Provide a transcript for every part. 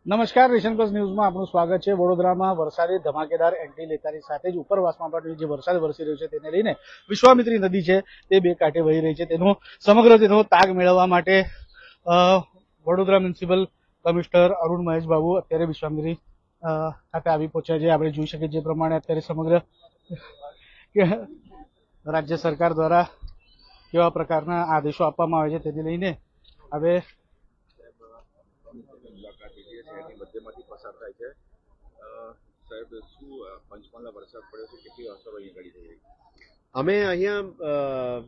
નમસ્કાર, nation plus ન્યૂઝમાં આપનું સ્વાગત છે। વડોદરામાં વરસાદે ધમાકેદાર એન્ટ્રી લેતાની સાથે જ ઉપરવાસમાં પણ જે વરસાદ વરસી રહ્યો છે તેને લઈને વિશ્વામિત્રી નદી છે તે બે કાંઠે વહી રહી છે। તેનો સમગ્ર તાગ મેળવવા માટે વડોદરા મ્યુનિસિપલ કમિશનર અરુણ મહેશ બાબુ અત્યારે વિશ્વામિત્રી ખાતે આવી પહોંચ્યા છે। આપણે જોઈ શકીએ જે પ્રમાણે અત્યારે સમગ્ર રાજ્ય સરકાર દ્વારા કેવા પ્રકારના આદેશો આપવામાં આવે છે તેને લઈને હવે મુલાકાત લીધી છે એની મધ્યમાંથી પસાર થાય છે। સાહેબ, શું પંચમહાલમાં વરસાદ પડ્યો છે, કેટલી અસર અહીં ઘડી થઈ રહી? અમે અહીંયા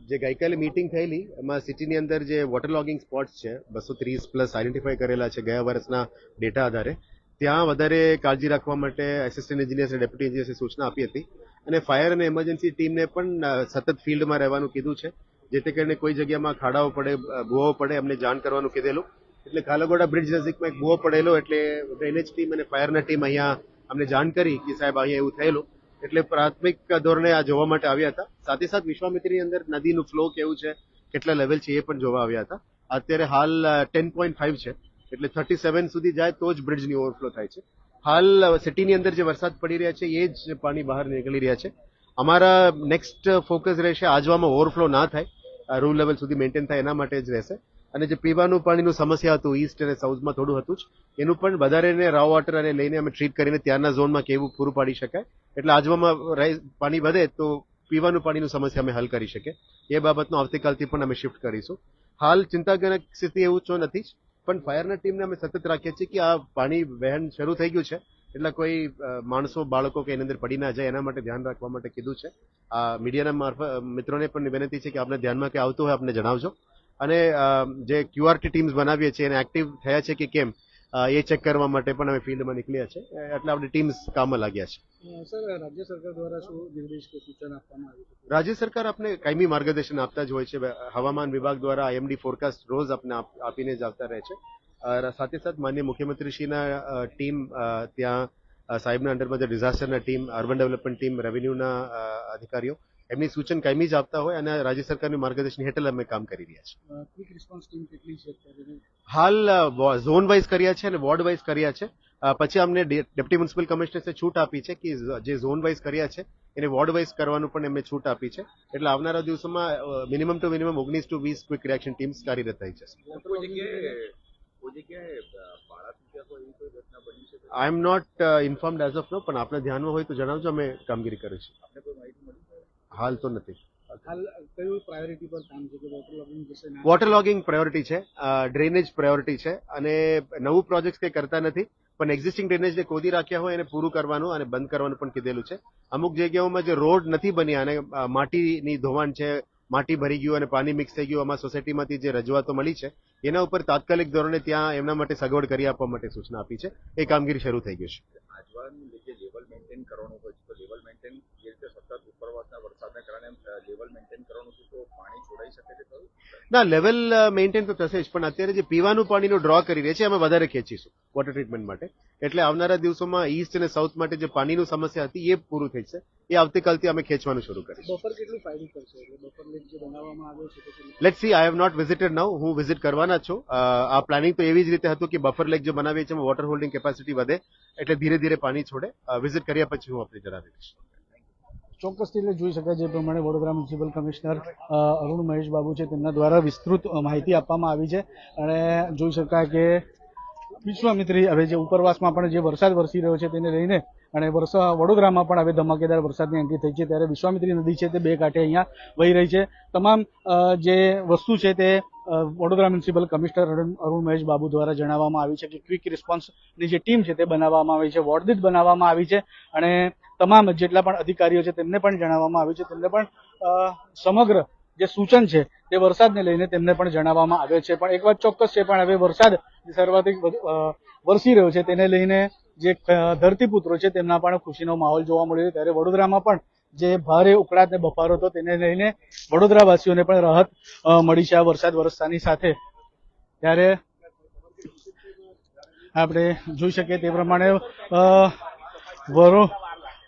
જે ગઈકાલે મીટિંગ થયેલી એમાં સિટીની અંદર જે વોટર લોગિંગ સ્પોટ્સ છે 230 પ્લસ આઈડેન્ટિફાઈ કરેલા છે ગયા વર્ષના ડેટા આધારે, ત્યાં વધારે કાળજી રાખવા માટે એસિસ્ટન્ટ એન્જિનિયર્સ અને ડેપ્યુટી એન્જિનિયર્સે સૂચના આપી હતી અને ફાયર અને ઇમરજન્સી ટીમને પણ સતત ફિલ્ડમાં રહેવાનું કીધું છે, જેથી કરીને કોઈ જગ્યામાં ખાડાઓ પડે, ભૂવો પડે અમને જાણ કરવાનું કીધેલું। એટલે ખાલાગોડા બ્રિજ નજીકમાં એક ભૂવો પડેલો એટલે ડ્રેનેજ ટીમ અને ફાયરના ટીમ અહીંયા અમને જાણ કરી કે સાહેબ અહીંયા એવું થયેલું, એટલે પ્રાથમિક ધોરણે આ જોવા માટે આવ્યા હતા। સાથે સાથે વિશ્વામિત્રીની અંદર નદીનું ફ્લો કેવું છે, કેટલા લેવલ છે એ પણ જોવા આવ્યા હતા। અત્યારે હાલ 10.5 છે, એટલે 37 સુધી જાય તો જ બ્રિજની ઓવરફ્લો થાય છે। હાલ સિટીની અંદર જે વરસાદ પડી રહ્યા છે એ જ પાણી બહાર નીકળી રહ્યા છે। અમારા નેક્સ્ટ ફોકસ રહેશે આજવામાં ઓવરફ્લો ના થાય, રૂમ લેવલ સુધી મેન્ટેન થાય એના માટે જ રહેશે। અને જે પીવાનું પાણીનું સમસ્યા હતું ઈસ્ટ અને સાઉથમાં થોડું હતું જ, એનું પણ વધારે રાવ વોટર અને લઈને અમે ટ્રીટ કરીને ત્યાંના ઝોનમાં કેવું પૂરું પાડી શકાય, એટલે આજવામાં પાણી વધે તો પીવાનું પાણીનું સમસ્યા અમે હલ કરી શકીએ। એ બાબતનો આવતીકાલથી પણ અમે શિફ્ટ કરીશું। હાલ ચિંતાજનક સ્થિતિ એવું તો નથી જ, પણ ફાયરના ટીમને અમે સતત રાખીએ છીએ કે આ પાણી વહેણ શરૂ થઈ ગયું છે એટલે કોઈ માણસો બાળકો કે એની અંદર પડી ના જાય એના માટે ધ્યાન રાખવા માટે કીધું છે। આ મીડિયાના મિત્રોને પણ વિનંતી છે કે આપણે ધ્યાનમાં કે આવતું હોય આપણે જણાવજો। અને જે ક્યુઆરટી ટીમ્સ બનાવીએ છીએ એને એક્ટિવ થયા છે કે કેમ એ ચેક કરવા માટે પણ અમે ફિલ્ડમાં નીકળ્યા છે, એટલે આપણી ટીમ્સ કામમાં લાગ્યા છે। સર, રાજ્ય સરકાર દ્વારા શું નિર્દેશ કે સૂચન આપવામાં આવ્યું છે? રાજ્ય સરકાર આપને કાયમી માર્ગદર્શન આપતા જ હોય છે। હવામાન વિભાગ દ્વારા આઈએમડી ફોરકાસ્ટ રોજ આપને આપીને જ આવતા રહે છે। સાથે સાથે માનનીય મુખ્યમંત્રીશ્રીના ટીમ ત્યાં સાહેબના અંડરમાં જે ડિઝાસ્ટરના ટીમ, અર્બન ડેવલપમેન્ટ ટીમ, રેવન્યુના અધિકારીઓ એમની સૂચન કાયમી જ આપતા હોય અને રાજ્ય સરકારની માર્ગદર્શન હેઠળ અમે કામ કરી રહ્યા છીએ। ક્વિક રિસ્પોન્સ ટીમ કેટલી છે? હાલ ઝોન વાઇઝ કર્યા છે અને વોર્ડ વાઇઝ કર્યા છે। પછી અમને ડેપ્યુટી મ્યુનિસિપલ કમિશનર્સે છૂટ આપી છે કે જે ઝોન વાઇઝ કર્યા છે એને વોર્ડ વાઇઝ કરવાનું પણ એમને છૂટ આપી છે, એટલે આવનારા દિવસોમાં minimum to minimum 19 to 20 quick reaction teams કાર્યરત થઈ જશે। I am not informed as of now, પણ આપણા ધ્યાનમાં હોય તો જણાવજો, અમે કામગીરી કરીશું। હાલ તો નથી। હાલ કયું પ્રાયોરિટી પર કામ છે? કે વોટર લોગિંગ જશે? વોટર લોગિંગ પ્રાયોરિટી છે, ડ્રેનેજ પ્રાયોરિટી છે, અને નવું પ્રોજેક્ટ કંઈ કરતા નથી, પણ એક્ઝિસ્ટિંગ ડ્રેનેજને ખોદી રાખ્યા હોય એને પૂરું કરવાનું અને બંધ કરવાનું પણ કીધેલું છે। અમુક જગ્યાઓમાં જે રોડ નથી બન્યા અને માટીની ધોવાણ છે, માટી ભરી ગયું અને પાણી મિક્સ થઈ ગયું, આમાં સોસાયટીમાંથી જે રજૂઆતો મળી છે એના ઉપર તાત્કાલિક ધોરણે ત્યાં એમના માટે સગવડ કરી આપવા માટે સૂચના આપી છે। એ કામગીરી શરૂ થઈ ગઈ છે। આજવાનું જે લેવલ મેન્ટેન કરવાનું હોય છે તો લેવલ મેન્ટેન જે રીતે સતત ઉપરવાસના વરસાદના કારણે લેવલ મેન્ટેન કરવાનું છે તો પાણી છોડાઈ શકે છે ખરું? ના, લેવલ મેન્ટેન તો થશે જ, પણ અત્યારે જે પીવાનું પાણીનો ડ્રો કરી રહ્યા છે અમે વધારે ખેંચીશું વોટર ટ્રીટમેન્ટ માટે, એટલે આવનારા દિવસોમાં ઈસ્ટ અને સાઉથ માટે જે પાણીનું સમસ્યા હતી એ પૂરું થઈ છે। એ આવતીકાલથી અમે ખેંચવાનું શરૂ કરીશું। બફર કેટલું ફાયદો કરશે? એટલે બફર લેક જે બનાવવામાં આવ્યો છે let's see, I have not visited now, હું વિઝિટ કરવાના છું। આ પ્લાનિંગ તો એવી જ રીતે હતું કે બફર લેક જે બનાવીએ છીએ વોટર હોલ્ડિંગ કેપેસિટી વધે એટલે ધીરે ધીરે પાણી છોડે। વિઝિટ કર્યા પછી હું આપને જણાવી દઈશ। ચોક્કસથી એટલે જોઈ શકાય જે પ્રમાણે વડોદરા મ્યુનિસિપલ કમિશનર અરુણ મહેશ બાબુ છે તેમના દ્વારા વિસ્તૃત માહિતી આપવામાં આવી છે અને જોઈ શકાય કે વિશ્વામિત્રી હવે જે ઉપરવાસમાં પણ જે વરસાદ વરસી રહ્યો છે તેને લઈને અને વડોદરામાં પણ હવે ધમાકેદાર વરસાદની એન્ટ્રી થઈ છે, ત્યારે વિશ્વામિત્રી નદી છે તે બે કાંઠે અહીંયા વહી રહી છે। તમામ જે વસ્તુ છે તે વડોદરા મ્યુનિસિપલ કમિશનર અરુણ મહેશ બાબુ દ્વારા જણાવવામાં આવી છે કે ક્વિક રિસ્પોન્સની જે ટીમ છે તે બનાવવામાં આવી છે, વોર્ડ દીઠ બનાવવામાં આવી છે અને તમામ જેટલા પણ અધિકારીઓ છે તેમને પણ જણાવવામાં આવ્યું છે, તેમને પણ સમગ્ર જે સૂચન છે તે વરસાદને લઈને તેમને પણ જણાવવામાં આવે છે। પણ એક વાત ચોક્કસ છે, પણ હવે વરસાદ સર્વાધિક વરસી રહ્યો છે તેને લઈને જે ધરતીપુત્રો છે તેમના પણ ખુશીનો માહોલ જોવા મળ્યો છે, ત્યારે વડોદરામાં પણ જે ભારે ઉકળાટ ને બફારો હતો તેને લઈને વડોદરાવાસીઓને પણ રાહત મળી છે આ વરસાદ વરસતાની સાથે। ત્યારે આપણે જોઈ શકીએ તે પ્રમાણે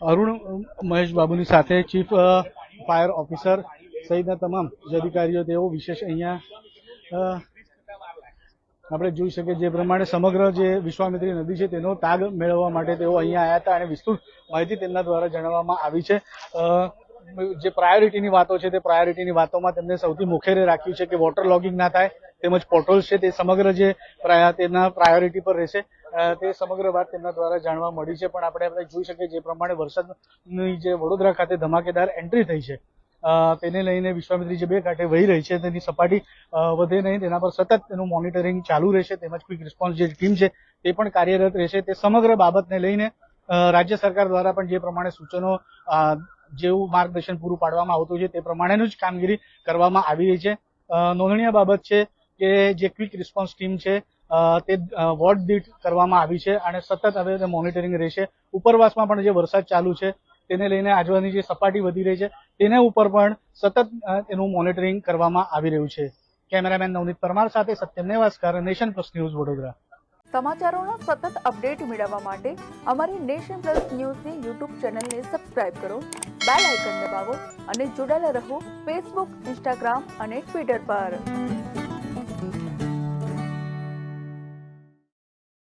અરુણ મહેશ બાબુની સાથે ચીફ ફાયર ઓફિસર સહિતના તમામ જે અધિકારીઓ તેઓ વિશેષ અહીંયા આપણે જોઈ શકીએ જે પ્રમાણે સમગ્ર જે વિશ્વામિત્રી નદી છે તેનો તાગ મેળવવા માટે તેઓ અહીંયા આવ્યા હતા અને વિસ્તૃત માહિતી તેમના દ્વારા જણાવવામાં આવી છે. જે પ્રાયોરિટીની વાતો છે તે પ્રાયોરિટીની વાતોમાં તેમને સૌથી મોખરે રાખ્યું છે કે વોટર લોગિંગ ના થાય તેમજ પોર્ટલ્સ છે તે સમગ્ર જે તેમના પ્રાયોરિટી પર રહેશે તે સમગ્ર વાત તેમના દ્વારા જાણવા મળી છે. પણ આપણે જોઈ શકીએ જે પ્રમાણે વરસાદની જે વડોદરા ખાતે ધમાકેદાર એન્ટ્રી થઈ છે તેને લઈને વિશ્વામિત્રી જે બે કાંઠે વહી રહી છે તેની સપાટી વધે નહીં તેના પર સતત તેનું મોનિટરિંગ ચાલુ રહેશે તેમજ ક્વિક રિસ્પોન્સ જે ટીમ છે તે પણ કાર્યરત રહેશે. તે સમગ્ર બાબતને લઈને રાજ્ય સરકાર દ્વારા પણ જે પ્રમાણે સૂચનો જેવું માર્ગદર્શન પૂરું પાડવામાં આવતું છે તે પ્રમાણેનું જ કામગીરી કરવામાં આવી રહી છે. નોંધનીય બાબત છે કે જે ક્વિક રિસ્પોન્સ ટીમ છે તે વોર્ડ દીઠ કરવામાં આવી છે અને સતત હવે મોનિટરિંગ રહેશે. ઉપરવાસમાં પણ જે વરસાદ ચાલુ છે તેને લઈને આજુબાજુની જે સપાટી વધી રહી છે તેના ઉપર પણ સતત તેનું મોનિટરિંગ કરવામાં આવી રહ્યું છે. કેમેરામેન નવનીત પરમાર સાથે Satyam Nevaskar, Nation Plus News, Vadodara. સમાચારોના સતત અપડેટ મેળવવા માટે અમારી નેશન પ્લસ ન્યૂઝની યુટ્યુબ ચેનલને સબસ્ક્રાઇબ કરો, બેલ આઇકન દબાવો અને જોડાયેલા રહો ફેસબુક, ઇન્સ્ટાગ્રામ અને ટ્વિટર પર.